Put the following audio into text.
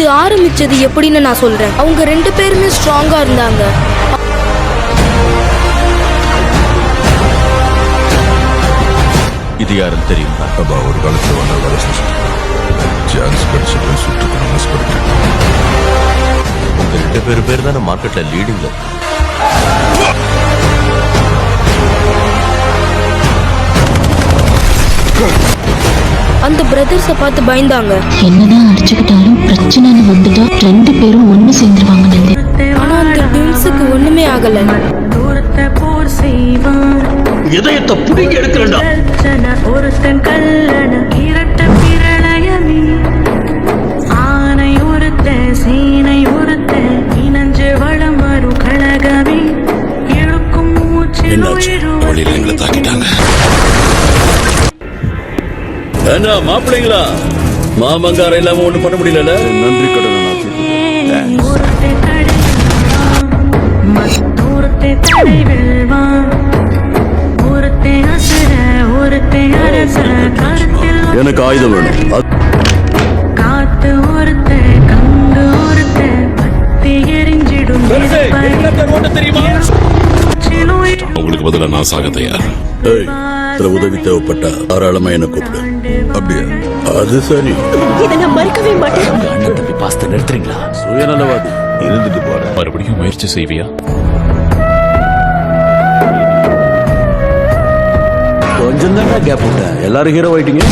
இது ஆரம்பிச்சது எப்படின்னு நான் சொல்றேன். அவங்க 2 பேருமே ஸ்ட்ராங்கா இருந்தாங்க. இது யாருன்னு தெரியுமா? அப்பா ஒரு காலத்துல வந்த வேலை செஞ்சுட்டு சான்ஸ் கிடைச்சது சுட்டுக்கு மிஸ் பண்ணிட்டேன். உங்க 2 பேர் தானே மார்க்கெட்ல லீடிங்ல. அந்த பிரதர்ஸை பார்த்து பயந்தாங்க. என்னதான் அடிச்சுக்கிட்டாலும் பிரச்சனைன்னு வந்துட்டா 2 பேரும் ஒண்ணு சேர்ந்துருவாங்க. ஆனா அந்த ட்வின்ஸுக்கு ஒண்ணுமே ஆகல. இதயத்தை புடிங்க எடுக்கிறா. ஒருத்தன் கல்லண இரட்ட பிரளயமே ஆனை ஒருத்த சீனை ஒருத்த இனஞ்சு வளம் வரும் கழகமே இழுக்கும் மூச்சில் எங்களை தாக்கிட்டாங்க. என்ன மாப்பிள்ளைங்களா, மாமங்கார இல்லாம ஒண்ணு பண்ண முடியல. நன்றி கடன் ஒருத்த தடை மற்றொருத்த தடை வெல்வான் ஒருத்த அசுர ஒருத்த அரச கருத்தில் எனக்கு ஆயுதம் வேணும். காத்து ஒருத்த கங்கு ஒருத்த பத்தி எரிஞ்சிடும் தெரியுமா? உங்களுக்கு பதிலா நான் சாக தயார். உதவி தேவைப்பட்டா தாராளமா என்ன கூப்பிடு. அப்படியா? அது சரி. இதை நான் மறுக்கவே மாட்டேன். அண்ணன் தம்பி பாஸ்த நிறுத்துறீங்களா? சுயநலவாதி இருந்துட்டு போறேன். மறுபடியும் முயற்சி செய்வியா? கொஞ்சம் தானே கேப் விட்டேன், எல்லாரும் ஹீரோ ஆயிட்டீங்க.